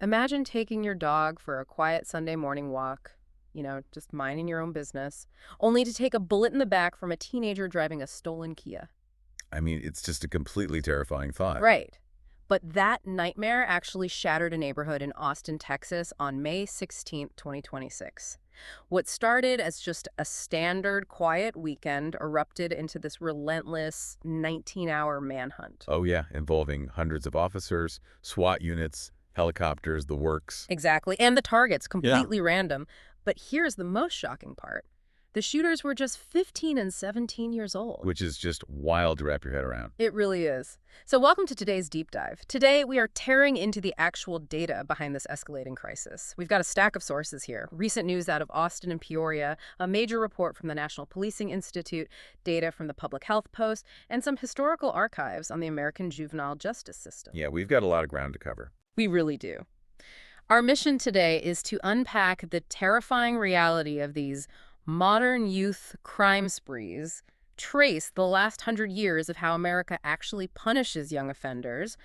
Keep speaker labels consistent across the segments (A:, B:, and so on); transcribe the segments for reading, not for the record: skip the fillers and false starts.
A: Imagine taking your dog for a quiet Sunday morning walk, just minding your own business, only to take a bullet in the back from a teenager driving a stolen Kia.
B: I mean, it's just a completely terrifying thought.
A: Right. But that nightmare actually shattered a neighborhood in Austin, Texas on May 16th, 2026. What started as just a standard quiet weekend erupted into this relentless 19-hour manhunt.
B: Oh, yeah, involving hundreds of officers, SWAT units, helicopters, the works.
A: Exactly. And the targets,
B: Yeah.
A: completely random. But here's the most shocking part. The shooters were just 15 and 17 years old.
B: Which is just wild to wrap your head around.
A: It really is. So welcome to today's deep dive. Today, we are tearing into the actual data behind this escalating crisis. We've got a stack of sources here. Recent news out of Austin and Peoria, a major report from the National Policing Institute, data from the Public Health Post, and some historical archives on the American juvenile justice system.
B: Yeah, we've got a lot of ground to cover.
A: We really do. Our mission today is to unpack the terrifying reality of these modern youth crime sprees, trace the last 100 years of how America actually punishes young offenders,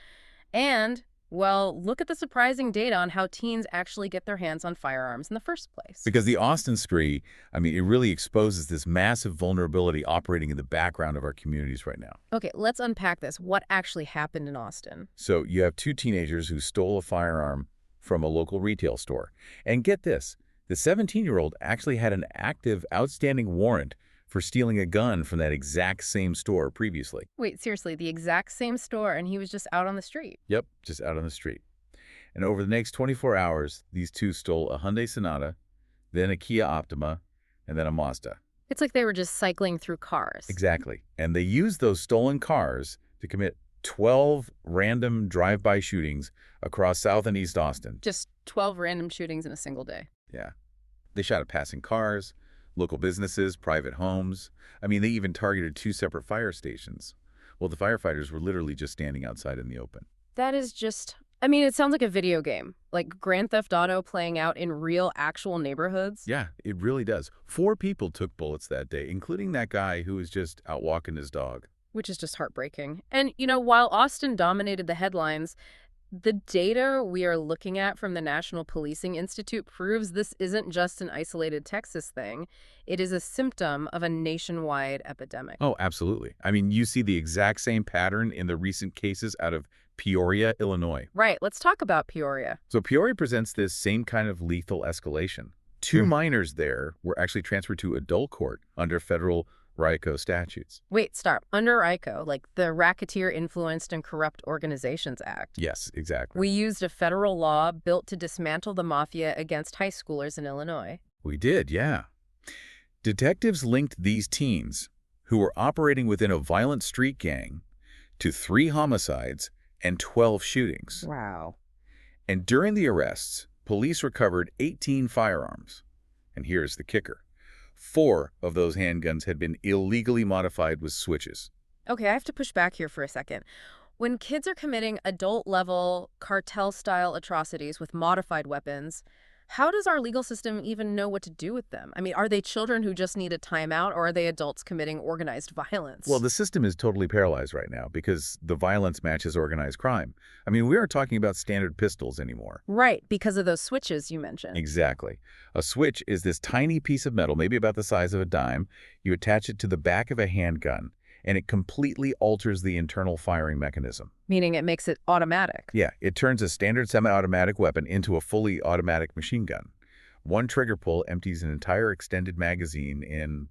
A: and, well, look at the surprising data on how teens actually get their hands on firearms in the first place.
B: Because the Austin spree, I mean, it really exposes this massive vulnerability operating in the background of our communities right now.
A: Okay, let's unpack this. What actually happened in Austin?
B: So you have two teenagers who stole a firearm from a local retail store. And get this, the 17-year-old actually had an active, outstanding warrant for stealing a gun from that exact same store previously.
A: Wait, seriously, the exact same store, and he was just out on the street?
B: Yep, just out on the street. And over the next 24 hours, these two stole a Hyundai Sonata, then a Kia Optima, and then a Mazda.
A: It's like they were just cycling through cars.
B: Exactly. And they used those stolen cars to commit 12 random drive-by shootings across South and East Austin.
A: Just 12 random shootings in a single day.
B: Yeah. They shot at passing cars, local businesses, private homes. I mean, they even targeted two separate fire stations. Well, the firefighters were literally just standing outside in the open.
A: That is just, it sounds like a video game, like Grand Theft Auto playing out in real, actual neighborhoods.
B: Yeah, it really does. 4 people took bullets that day, including that guy who was just out walking his dog.
A: Which is just heartbreaking. And, while Austin dominated the headlines, the data we are looking at from the National Policing Institute proves this isn't just an isolated Texas thing. It is a symptom of a nationwide epidemic.
B: Oh, absolutely. I mean, you see the exact same pattern in the recent cases out of Peoria, Illinois.
A: Right. Let's talk about Peoria.
B: So Peoria presents this same kind of lethal escalation. 2 minors there were actually transferred to adult court under federal RICO statutes.
A: Wait, stop. Under RICO, like the Racketeer Influenced and Corrupt Organizations Act.
B: Yes, exactly.
A: We used a federal law built to dismantle the mafia against high schoolers in Illinois.
B: We did, yeah. Detectives linked these teens, who were operating within a violent street gang, to 3 homicides and 12 shootings.
A: Wow.
B: And during the arrests, police recovered 18 firearms. And here's the kicker. 4 of those handguns had been illegally modified with switches.
A: Okay, I have to push back here for a second. When kids are committing adult-level, cartel-style atrocities with modified weapons, how does our legal system even know what to do with them? Are they children who just need a timeout, or are they adults committing organized violence?
B: Well, the system is totally paralyzed right now because the violence matches organized crime. We aren't talking about standard pistols anymore.
A: Right, because of those switches you mentioned.
B: Exactly. A switch is this tiny piece of metal, maybe about the size of a dime. You attach it to the back of a handgun, and it completely alters the internal firing mechanism.
A: Meaning it makes it automatic.
B: Yeah, it turns a standard semi-automatic weapon into a fully automatic machine gun. One trigger pull empties an entire extended magazine in,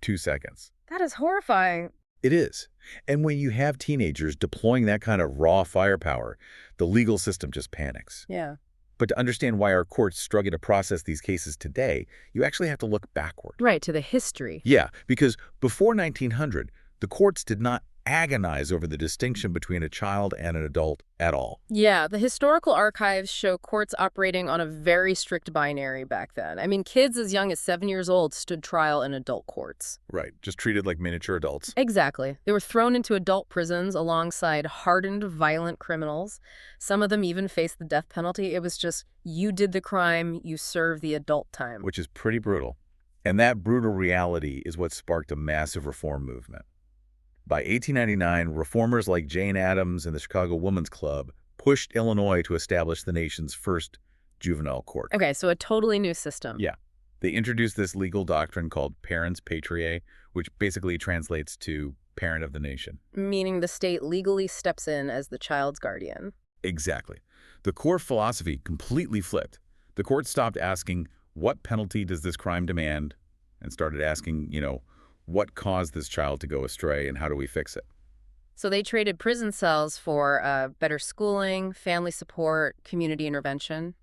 B: 2 seconds.
A: That is horrifying.
B: It is. And when you have teenagers deploying that kind of raw firepower, the legal system just panics.
A: Yeah.
B: But to understand why our courts struggle to process these cases today, you actually have to look backward.
A: Right, to the history.
B: Yeah, because before 1900, the courts did not agonize over the distinction between a child and an adult at all.
A: Yeah, the historical archives show courts operating on a very strict binary back then. Kids as young as 7 years old stood trial in adult courts.
B: Right, just treated like miniature adults.
A: Exactly. They were thrown into adult prisons alongside hardened, violent criminals. Some of them even faced the death penalty. It was just, you did the crime, you serve the adult time.
B: Which is pretty brutal. And that brutal reality is what sparked a massive reform movement. By 1899, reformers like Jane Addams and the Chicago Women's Club pushed Illinois to establish the nation's first juvenile court.
A: Okay, so a totally new system.
B: Yeah. They introduced this legal doctrine called parens patriae, which basically translates to parent of the nation.
A: Meaning the state legally steps in as the child's guardian.
B: Exactly. The core philosophy completely flipped. The court stopped asking, what penalty does this crime demand? And started asking, what caused this child to go astray and how do we fix it?
A: So they traded prison cells for better schooling, family support, community intervention,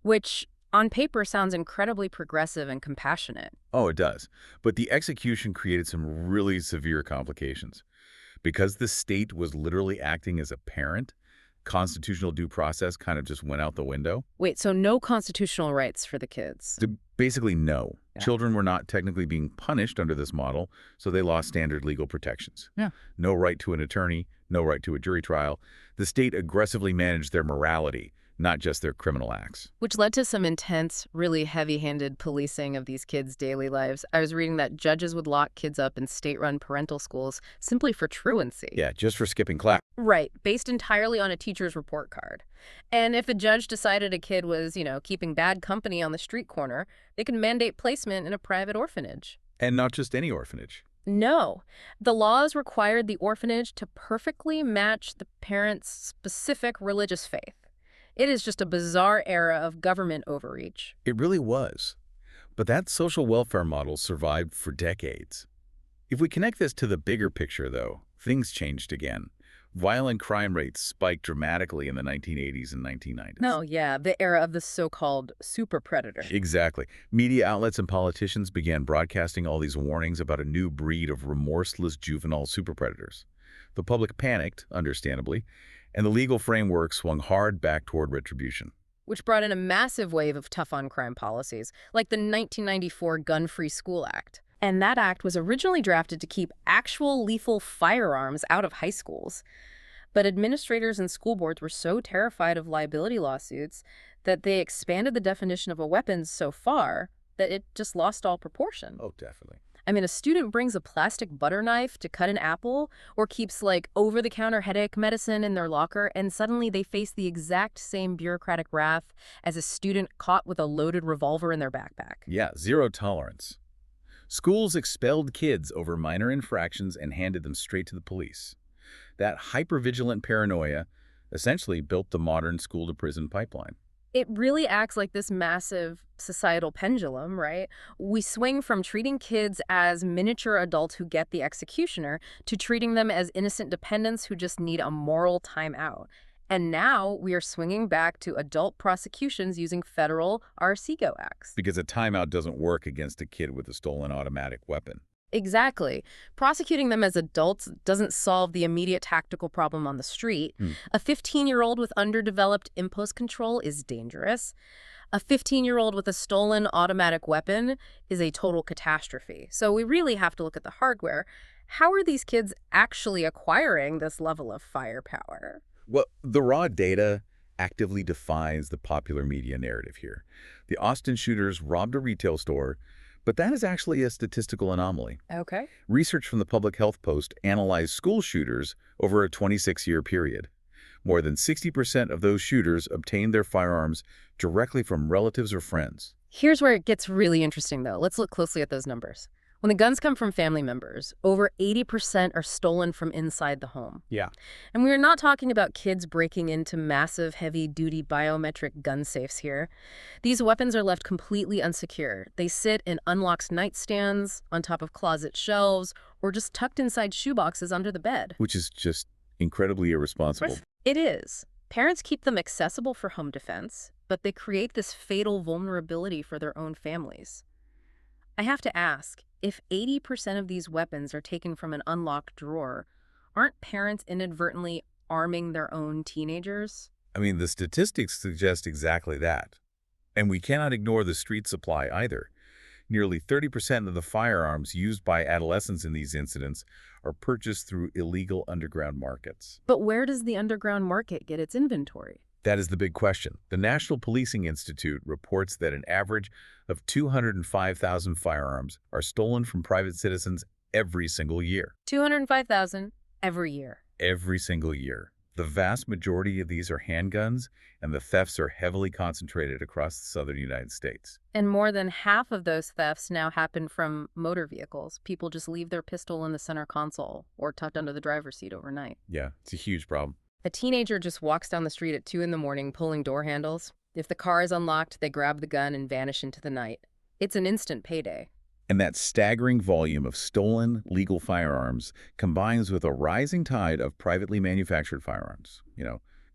A: which on paper sounds incredibly progressive and compassionate.
B: Oh, it does. But the execution created some really severe complications. Because the state was literally acting as a parent, constitutional due process kind of just went out the window.
A: Wait, so no constitutional rights for the kids?
B: Basically, no.
A: Yeah.
B: Children were not technically being punished under this model, so they lost standard legal protections.
A: Yeah.
B: No right to an attorney, no right to a jury trial. The state aggressively managed their morality, not just their criminal acts.
A: Which led to some intense, really heavy-handed policing of these kids' daily lives. I was reading that judges would lock kids up in state-run parental schools simply for truancy.
B: Yeah, just for skipping class.
A: Right, based entirely on a teacher's report card. And if a judge decided a kid was, keeping bad company on the street corner, they could mandate placement in a private orphanage.
B: And not just any orphanage.
A: No, the laws required the orphanage to perfectly match the parent's specific religious faith. It is just a bizarre era of government overreach.
B: It really was. But that social welfare model survived for decades. If we connect this to the bigger picture, though, things changed again. Violent crime rates spiked dramatically in the 1980s and 1990s.
A: No, yeah, the era of the so-called super predator.
B: Exactly. Media outlets and politicians began broadcasting all these warnings about a new breed of remorseless juvenile superpredators. The public panicked, understandably, and the legal framework swung hard back toward retribution.
A: Which brought in a massive wave of tough-on-crime policies, like the 1994 Gun-Free School Act. And that act was originally drafted to keep actual lethal firearms out of high schools. But administrators and school boards were so terrified of liability lawsuits that they expanded the definition of a weapon so far that it just lost all proportion.
B: Oh, definitely.
A: I mean, a student brings a plastic butter knife to cut an apple or keeps, over-the-counter headache medicine in their locker, and suddenly they face the exact same bureaucratic wrath as a student caught with a loaded revolver in their backpack.
B: Yeah, zero tolerance. Schools expelled kids over minor infractions and handed them straight to the police. That hypervigilant paranoia essentially built the modern school-to-prison pipeline.
A: It really acts like this massive societal pendulum, right? We swing from treating kids as miniature adults who get the executioner to treating them as innocent dependents who just need a moral timeout. And now we are swinging back to adult prosecutions using federal RCGO acts.
B: Because a timeout doesn't work against a kid with a stolen automatic weapon.
A: Exactly. Prosecuting them as adults doesn't solve the immediate tactical problem on the street. A 15-year-old with underdeveloped impulse control is dangerous. A 15-year-old with a stolen automatic weapon is a total catastrophe. So we really have to look at the hardware. How are these kids actually acquiring this level of firepower?
B: Well, the raw data actively defies the popular media narrative here. The Austin shooters robbed a retail store, but that is actually a statistical anomaly.
A: Okay.
B: Research from the Public Health Post analyzed school shooters over a 26-year period. More than 60% of those shooters obtained their firearms directly from relatives or friends.
A: Here's where it gets really interesting, though. Let's look closely at those numbers. When the guns come from family members, over 80% are stolen from inside the home.
B: Yeah.
A: And we're not talking about kids breaking into massive, heavy-duty biometric gun safes here. These weapons are left completely unsecure. They sit in unlocked nightstands, on top of closet shelves, or just tucked inside shoeboxes under the bed.
B: Which is just incredibly irresponsible.
A: It is. Parents keep them accessible for home defense, but they create this fatal vulnerability for their own families. I have to ask, if 80% of these weapons are taken from an unlocked drawer, aren't parents inadvertently arming their own teenagers?
B: I mean, the statistics suggest exactly that. And we cannot ignore the street supply either. Nearly 30% of the firearms used by adolescents in these incidents are purchased through illegal underground markets.
A: But where does the underground market get its inventory?
B: That is the big question. The National Policing Institute reports that an average of 205,000 firearms are stolen from private citizens every single year.
A: 205,000 every year.
B: Every single year. The vast majority of these are handguns, and the thefts are heavily concentrated across the southern United States.
A: And more than half of those thefts now happen from motor vehicles. People just leave their pistol in the center console or tucked under the driver's seat overnight.
B: Yeah, it's a huge problem.
A: A teenager just walks down the street at 2 in the morning pulling door handles. If the car is unlocked, they grab the gun and vanish into the night. It's an instant payday.
B: And that staggering volume of stolen legal firearms combines with a rising tide of privately manufactured firearms,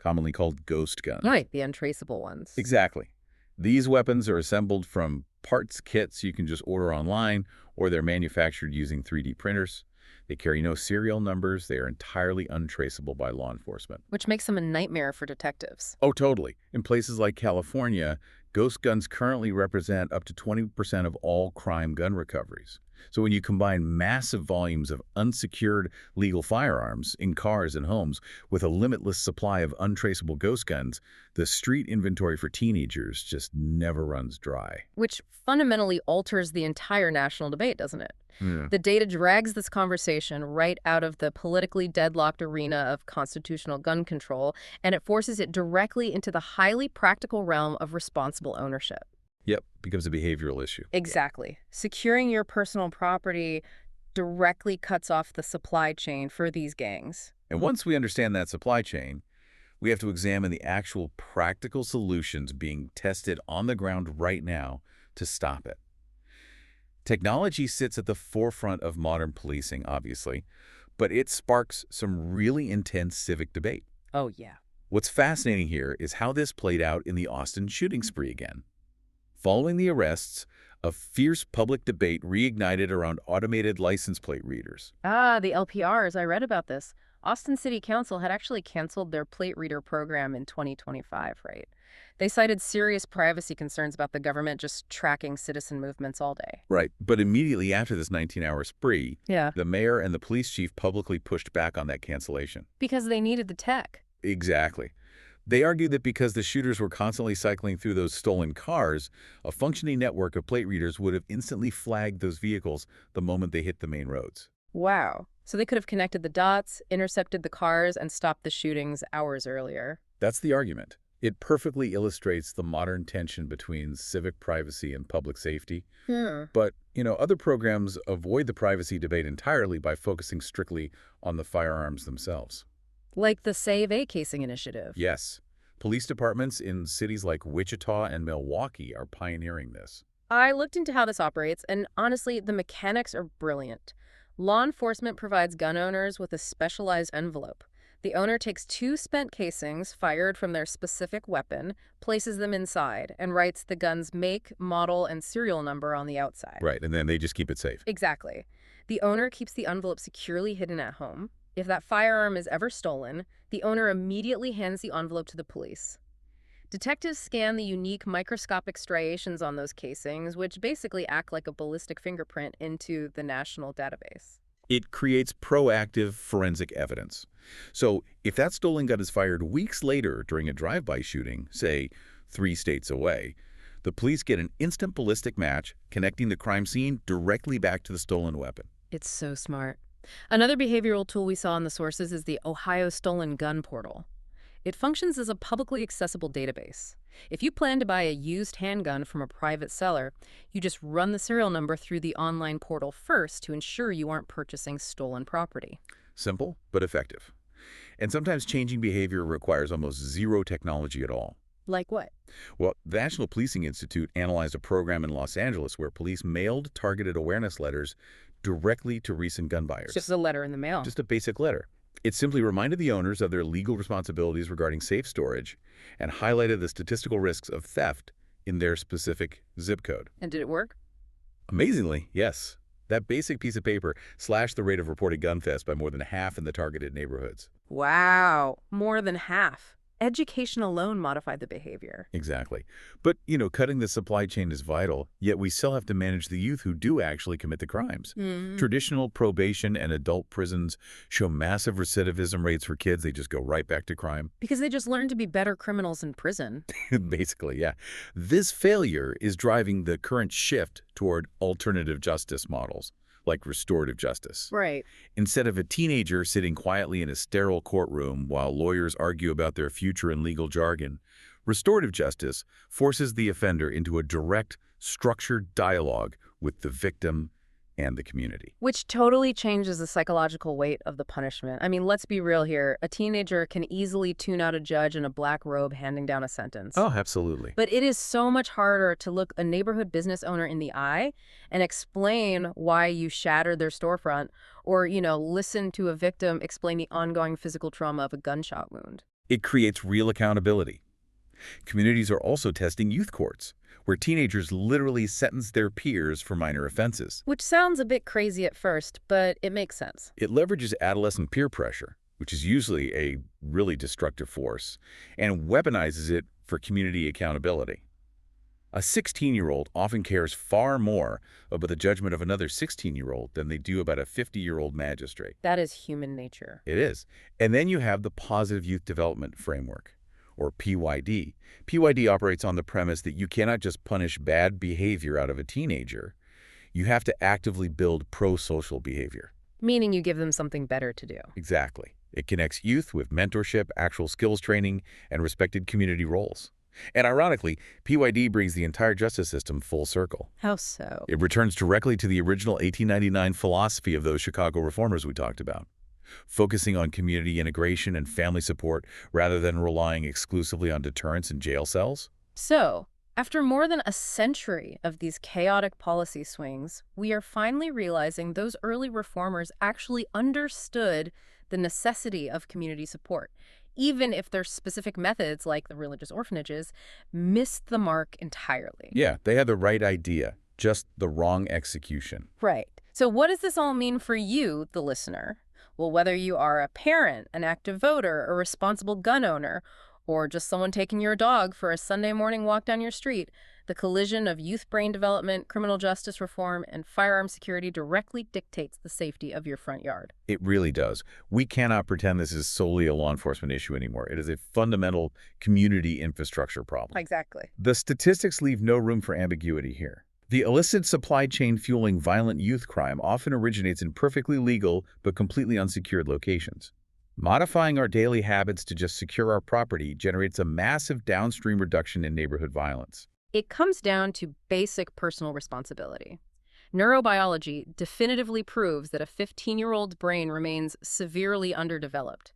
B: commonly called ghost guns.
A: Right, the untraceable ones.
B: Exactly. These weapons are assembled from parts kits you can just order online, or they're manufactured using 3D printers. They carry no serial numbers. They are entirely untraceable by law enforcement.
A: Which makes them a nightmare for detectives.
B: Oh, totally. In places like California, ghost guns currently represent up to 20% of all crime gun recoveries. So when you combine massive volumes of unsecured legal firearms in cars and homes with a limitless supply of untraceable ghost guns, the street inventory for teenagers just never runs dry.
A: Which fundamentally alters the entire national debate, doesn't it?
B: Yeah.
A: The data drags this conversation right out of the politically deadlocked arena of constitutional gun control, and it forces it directly into the highly practical realm of responsible ownership.
B: Yep, becomes a behavioral issue.
A: Exactly. Securing your personal property directly cuts off the supply chain for these gangs.
B: And once we understand that supply chain, we have to examine the actual practical solutions being tested on the ground right now to stop it. Technology sits at the forefront of modern policing, obviously, but it sparks some really intense civic debate.
A: Oh, yeah.
B: What's fascinating here is how this played out in the Austin shooting spree again. Following the arrests, a fierce public debate reignited around automated license plate readers.
A: Ah, the LPRs. I read about this. Austin City Council had actually canceled their plate reader program in 2025, right? They cited serious privacy concerns about the government just tracking citizen movements all day.
B: Right, but immediately after this 19-hour spree,
A: Yeah.
B: the mayor and the police chief publicly pushed back on that cancellation.
A: Because they needed the tech.
B: Exactly. They argued that because the shooters were constantly cycling through those stolen cars, a functioning network of plate readers would have instantly flagged those vehicles the moment they hit the main roads.
A: Wow. So they could have connected the dots, intercepted the cars, and stopped the shootings hours earlier.
B: That's the argument. It perfectly illustrates the modern tension between civic privacy and public safety. But, other programs avoid the privacy debate entirely by focusing strictly on the firearms themselves.
A: Like the Save a Casing initiative.
B: Yes. Police departments in cities like Wichita and Milwaukee are pioneering this.
A: I looked into how this operates, and honestly, the mechanics are brilliant. Law enforcement provides gun owners with a specialized envelope. The owner takes 2 spent casings fired from their specific weapon, places them inside, and writes the gun's make, model, and serial number on the outside.
B: Right, and then they just keep it safe.
A: Exactly. The owner keeps the envelope securely hidden at home. If that firearm is ever stolen, the owner immediately hands the envelope to the police. Detectives scan the unique microscopic striations on those casings, which basically act like a ballistic fingerprint, into the national database.
B: It creates proactive forensic evidence. So if that stolen gun is fired weeks later during a drive-by shooting, say 3 states away, the police get an instant ballistic match connecting the crime scene directly back to the stolen weapon.
A: It's so smart. Another behavioral tool we saw in the sources is the Ohio Stolen Gun Portal. It functions as a publicly accessible database. If you plan to buy a used handgun from a private seller, you just run the serial number through the online portal first to ensure you aren't purchasing stolen property.
B: Simple, but effective. And sometimes changing behavior requires almost zero technology at all.
A: Like what?
B: Well, the National Policing Institute analyzed a program in Los Angeles where police mailed targeted awareness letters directly to recent gun buyers.
A: Just a letter in the mail.
B: Just a basic letter. It simply reminded the owners of their legal responsibilities regarding safe storage and highlighted the statistical risks of theft in their specific zip code.
A: And did it work?
B: Amazingly, yes. That basic piece of paper slashed the rate of reported gun thefts by more than half in the targeted neighborhoods.
A: Wow. More than half. Education alone modified the behavior.
B: Exactly. But, cutting the supply chain is vital, yet we still have to manage the youth who do actually commit the crimes. Traditional probation and adult prisons show massive recidivism rates for kids. They just go right back to crime.
A: Because they just learn to be better criminals in prison.
B: Basically, yeah. This failure is driving the current shift toward alternative justice models, like restorative justice.
A: Right.
B: Instead of a teenager sitting quietly in a sterile courtroom while lawyers argue about their future in legal jargon, restorative justice forces the offender into a direct, structured dialogue with the victim and the community.
A: Which totally changes the psychological weight of the punishment. I mean, let's be real here. A teenager can easily tune out a judge in a black robe handing down a sentence.
B: Oh, absolutely.
A: But it is so much harder to look a neighborhood business owner in the eye and explain why you shattered their storefront or, listen to a victim explain the ongoing physical trauma of a gunshot wound.
B: It creates real accountability. Communities are also testing youth courts, where teenagers literally sentence their peers for minor offenses.
A: Which sounds a bit crazy at first, but it makes sense.
B: It leverages adolescent peer pressure, which is usually a really destructive force, and weaponizes it for community accountability. A 16-year-old often cares far more about the judgment of another 16-year-old than they do about a 50-year-old magistrate.
A: That is human nature.
B: It is. And then you have the Positive Youth Development Framework, or PYD. PYD operates on the premise that you cannot just punish bad behavior out of a teenager. You have to actively build pro-social behavior.
A: Meaning you give them something better to do.
B: Exactly. It connects youth with mentorship, actual skills training, and respected community roles. And ironically, PYD brings the entire justice system full circle.
A: How so?
B: It returns directly to the original 1899 philosophy of those Chicago reformers we talked about, focusing on community integration and family support rather than relying exclusively on deterrence and jail cells.
A: So, after more than a century of these chaotic policy swings, we are finally realizing those early reformers actually understood the necessity of community support, even if their specific methods, like the religious orphanages, missed the mark entirely.
B: Yeah, they had the right idea, just the wrong execution.
A: Right. So what does this all mean for you, the listener? Well, whether you are a parent, an active voter, a responsible gun owner, or just someone taking your dog for a Sunday morning walk down your street, the collision of youth brain development, criminal justice reform, and firearm security directly dictates the safety of your front yard.
B: It really does. We cannot pretend this is solely a law enforcement issue anymore. It is a fundamental community infrastructure problem.
A: Exactly.
B: The statistics leave no room for ambiguity here. The illicit supply chain fueling violent youth crime often originates in perfectly legal but completely unsecured locations. Modifying our daily habits to just secure our property generates a massive downstream reduction in neighborhood violence.
A: It comes down to basic personal responsibility. Neurobiology definitively proves that a 15-year-old's brain remains severely underdeveloped.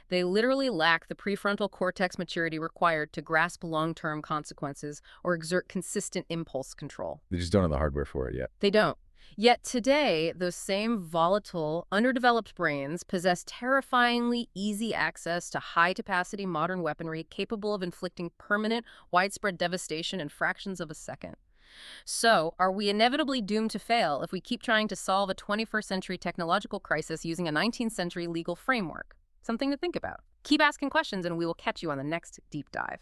A: They literally lack the prefrontal cortex maturity required to grasp long-term consequences or exert consistent impulse control.
B: They just don't have the hardware for it yet.
A: They don't. Yet today, those same volatile, underdeveloped brains possess terrifyingly easy access to high-capacity modern weaponry capable of inflicting permanent, widespread devastation in fractions of a second. So, are we inevitably doomed to fail if we keep trying to solve a 21st century technological crisis using a 19th century legal framework? Something to think about. Keep asking questions and we will catch you on the next deep dive.